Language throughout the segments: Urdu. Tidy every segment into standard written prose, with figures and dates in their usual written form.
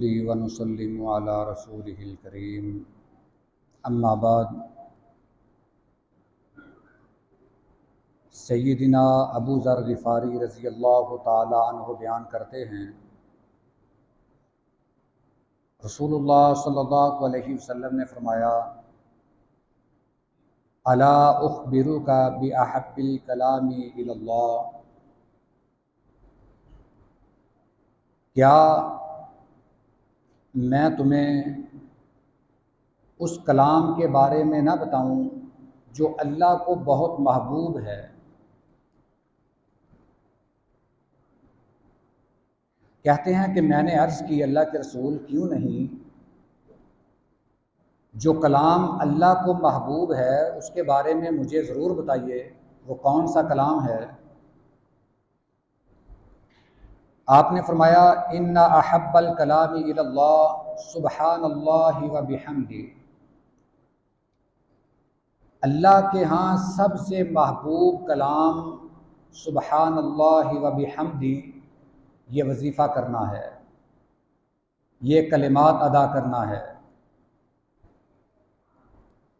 ونسلم علی رسولہ الکریم اما بعد سیدنا ابو ذر غفاری رضی اللہ تعالی عنہ بیان کرتے ہیں رسول اللہ صلی اللہ علیہ وسلم نے فرمایا الا اخبرک باحب الکلام الی اللہ، کیا میں تمہیں اس کلام کے بارے میں نہ بتاؤں جو اللہ کو بہت محبوب ہے؟ کہتے ہیں کہ میں نے عرض کی اللہ کے رسول کیوں نہیں، جو کلام اللہ کو محبوب ہے اس کے بارے میں مجھے ضرور بتائیے، وہ کون سا کلام ہے؟ آپ نے فرمایا ان احب الکلام الی اللہ سبحان اللہ و بحمدہ، اللہ کے ہاں سب سے محبوب کلام سبحان اللہ و بحمدہ یہ وظیفہ کرنا ہے، یہ کلمات ادا کرنا ہے۔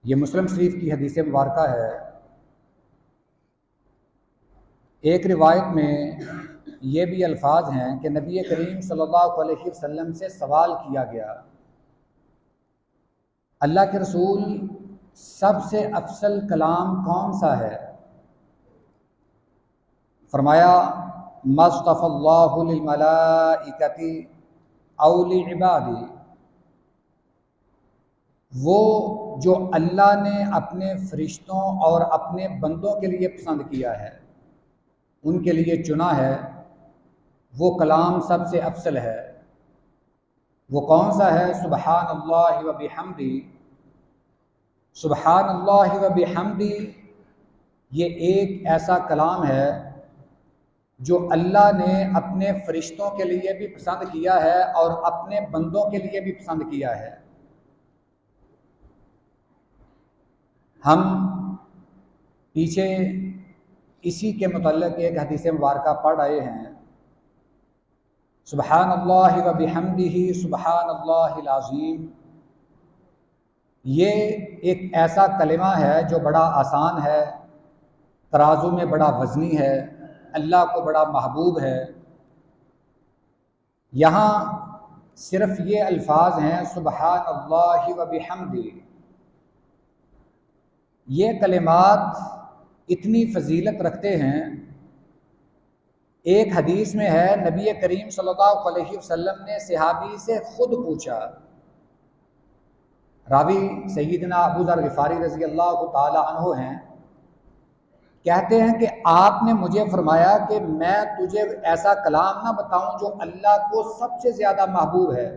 یہ مسلم شریف کی حدیث مبارکہ ہے۔ ایک روایت میں یہ بھی الفاظ ہیں کہ نبی کریم صلی اللہ علیہ وسلم سے سوال کیا گیا، اللہ کے رسول سب سے افضل کلام کون سا ہے؟ فرمایا ما اصطفى اللہ للملائکۃ او لعبادہ، وہ جو اللہ نے اپنے فرشتوں اور اپنے بندوں کے لیے پسند کیا ہے، ان کے لیے چنا ہے، وہ کلام سب سے افضل ہے۔ وہ کون سا ہے؟ سبحان اللہ و بحمدہ۔ سبحان اللہ و بحمدہ یہ ایک ایسا کلام ہے جو اللہ نے اپنے فرشتوں کے لیے بھی پسند کیا ہے اور اپنے بندوں کے لیے بھی پسند کیا ہے۔ ہم پیچھے اسی کے متعلق ایک حدیث مبارکہ پڑھ رہے ہیں، سبحان اللہ و بحمدہ سبحان اللہ العظیم۔ یہ ایک ایسا کلمہ ہے جو بڑا آسان ہے، ترازو میں بڑا وزنی ہے، اللہ کو بڑا محبوب ہے۔ یہاں صرف یہ الفاظ ہیں سبحان اللہ و بحمدہ، یہ کلمات اتنی فضیلت رکھتے ہیں۔ ایک حدیث میں ہے نبی کریم صلی اللہ علیہ وسلم نے صحابی سے خود پوچھا، راوی سیدنا ابو ذر غفاری رضی اللہ تعالی عنہ ہیں، کہتے ہیں کہ آپ نے مجھے فرمایا کہ میں تجھے ایسا کلام نہ بتاؤں جو اللہ کو سب سے زیادہ محبوب ہے۔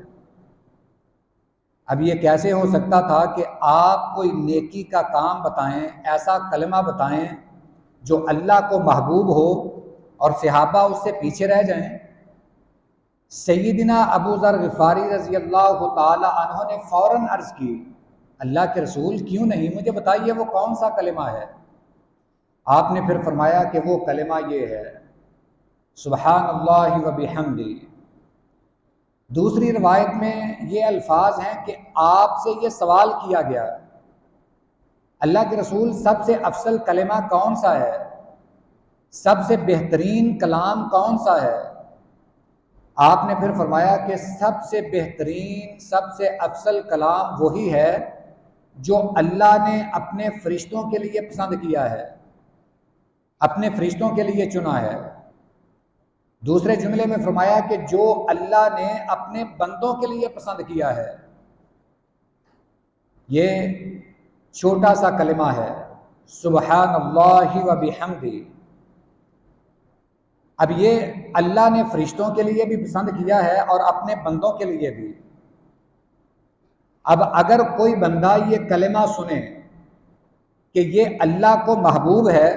اب یہ کیسے ہو سکتا تھا کہ آپ کوئی نیکی کا کام بتائیں، ایسا کلمہ بتائیں جو اللہ کو محبوب ہو اور صحابہ اس سے پیچھے رہ جائیں؟ سیدنا ابو ذر غفاری رضی اللہ تعالی عنہ نے فوراً عرض کی، اللہ کے رسول کیوں نہیں، مجھے بتائیے وہ کون سا کلمہ ہے؟ آپ نے پھر فرمایا کہ وہ کلمہ یہ ہے سبحان اللہ و بحمدہ۔ دوسری روایت میں یہ الفاظ ہیں کہ آپ سے یہ سوال کیا گیا، اللہ کے رسول سب سے افضل کلمہ کون سا ہے، سب سے بہترین کلام کون سا ہے؟ آپ نے پھر فرمایا کہ سب سے بہترین سب سے افضل کلام وہی ہے جو اللہ نے اپنے فرشتوں کے لیے پسند کیا ہے، اپنے فرشتوں کے لیے چنا ہے۔ دوسرے جملے میں فرمایا کہ جو اللہ نے اپنے بندوں کے لیے پسند کیا ہے۔ یہ چھوٹا سا کلمہ ہے سبحان اللہ و بحمدہ۔ اب یہ اللہ نے فرشتوں کے لیے بھی پسند کیا ہے اور اپنے بندوں کے لیے بھی۔ اب اگر کوئی بندہ یہ کلمہ سنے کہ یہ اللہ کو محبوب ہے،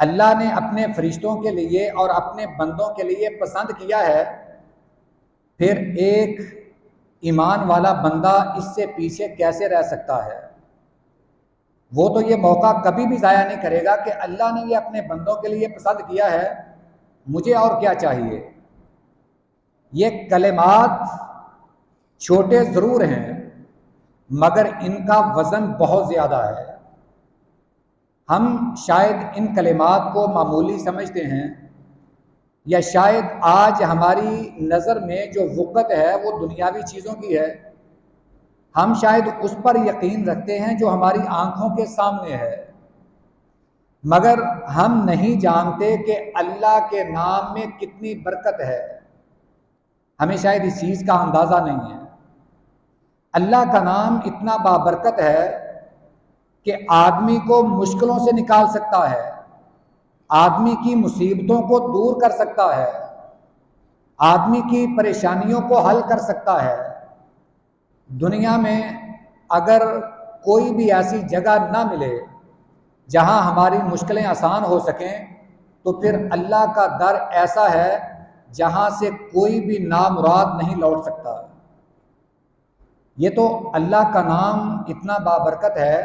اللہ نے اپنے فرشتوں کے لیے اور اپنے بندوں کے لیے پسند کیا ہے، پھر ایک ایمان والا بندہ اس سے پیچھے کیسے رہ سکتا ہے؟ وہ تو یہ موقع کبھی بھی ضائع نہیں کرے گا کہ اللہ نے یہ اپنے بندوں کے لیے پسند کیا ہے، مجھے اور کیا چاہیے۔ یہ کلمات چھوٹے ضرور ہیں مگر ان کا وزن بہت زیادہ ہے۔ ہم شاید ان کلمات کو معمولی سمجھتے ہیں، یا شاید آج ہماری نظر میں جو وقت ہے وہ دنیاوی چیزوں کی ہے، ہم شاید اس پر یقین رکھتے ہیں جو ہماری آنکھوں کے سامنے ہے، مگر ہم نہیں جانتے کہ اللہ کے نام میں کتنی برکت ہے۔ ہمیں شاید اس چیز کا اندازہ نہیں ہے۔ اللہ کا نام اتنا بابرکت ہے کہ آدمی کو مشکلوں سے نکال سکتا ہے، آدمی کی مصیبتوں کو دور کر سکتا ہے، آدمی کی پریشانیوں کو حل کر سکتا ہے۔ دنیا میں اگر کوئی بھی ایسی جگہ نہ ملے جہاں ہماری مشکلیں آسان ہو سکیں، تو پھر اللہ کا در ایسا ہے جہاں سے کوئی بھی نامراد نہیں لوٹ سکتا۔ یہ تو اللہ کا نام اتنا بابرکت ہے،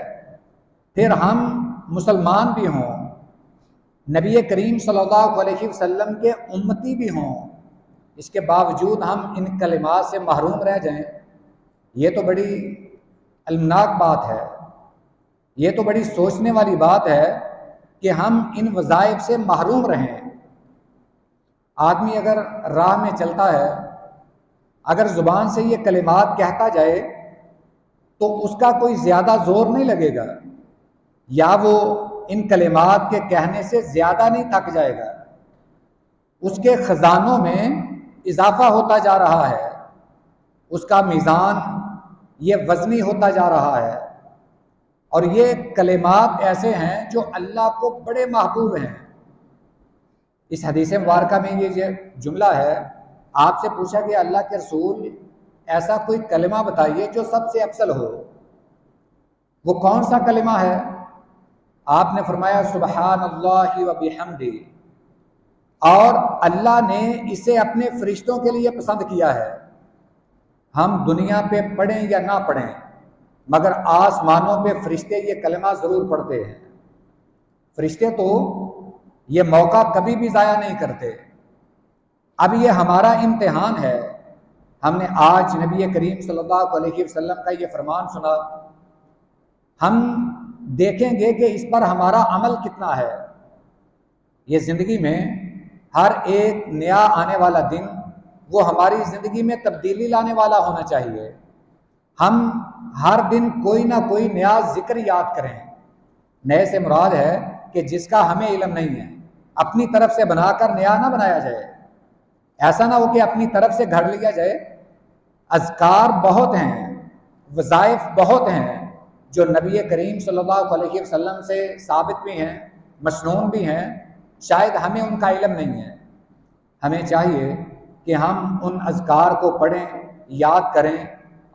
پھر ہم مسلمان بھی ہوں، نبی کریم صلی اللہ علیہ وسلم کے امتی بھی ہوں، اس کے باوجود ہم ان کلمات سے محروم رہ جائیں، یہ تو بڑی المناک بات ہے، یہ تو بڑی سوچنے والی بات ہے کہ ہم ان وظائف سے محروم رہیں۔ آدمی اگر راہ میں چلتا ہے، اگر زبان سے یہ کلمات کہتا جائے تو اس کا کوئی زیادہ زور نہیں لگے گا، یا وہ ان کلمات کے کہنے سے زیادہ نہیں تھک جائے گا، اس کے خزانوں میں اضافہ ہوتا جا رہا ہے، اس کا میزان یہ وزنی ہوتا جا رہا ہے۔ اور یہ کلمات ایسے ہیں جو اللہ کو بڑے محبوب ہیں۔ اس حدیث مبارکہ میں یہ جملہ ہے، آپ سے پوچھا کہ اللہ کے رسول ایسا کوئی کلمہ بتائیے جو سب سے افضل ہو، وہ کون سا کلمہ ہے؟ آپ نے فرمایا سبحان اللہ و بحمدہ، اور اللہ نے اسے اپنے فرشتوں کے لیے پسند کیا ہے۔ ہم دنیا پہ پڑھیں یا نہ پڑھیں، مگر آسمانوں پہ فرشتے یہ کلمہ ضرور پڑھتے ہیں۔ فرشتے تو یہ موقع کبھی بھی ضائع نہیں کرتے۔ اب یہ ہمارا امتحان ہے، ہم نے آج نبی کریم صلی اللہ علیہ وسلم کا یہ فرمان سنا، ہم دیکھیں گے کہ اس پر ہمارا عمل کتنا ہے۔ یہ زندگی میں ہر ایک نیا آنے والا دن وہ ہماری زندگی میں تبدیلی لانے والا ہونا چاہیے۔ ہم ہر دن کوئی نہ کوئی نیا ذکر یاد کریں۔ نئے سے مراد ہے کہ جس کا ہمیں علم نہیں ہے، اپنی طرف سے بنا کر نیا نہ بنایا جائے۔ ایسا نہ ہو کہ اپنی طرف سے گھڑ لیا جائے۔ اذکار بہت ہیں، وظائف بہت ہیں جو نبی کریم صلی اللہ علیہ وسلم سے ثابت بھی ہیں، مسنون بھی ہیں، شاید ہمیں ان کا علم نہیں ہے۔ ہمیں چاہیے کہ ہم ان اذکار کو پڑھیں، یاد کریں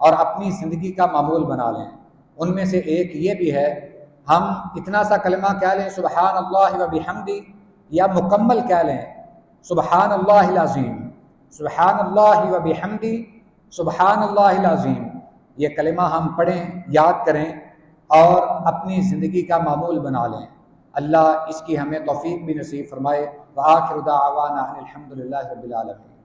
اور اپنی زندگی کا معمول بنا لیں۔ ان میں سے ایک یہ بھی ہے، ہم اتنا سا کلمہ کہہ لیں سبحان اللہ و بحمدہ، یا مکمل کہہ لیں سبحان اللہ العظیم، سبحان اللہ و بحمدہ، سبحان اللہ العظیم۔ یہ کلمہ ہم پڑھیں، یاد کریں اور اپنی زندگی کا معمول بنا لیں۔ اللہ اس کی ہمیں توفیق بھی نصیب فرمائے۔ وآخر دعوانا ان الحمد للہ رب العالمین۔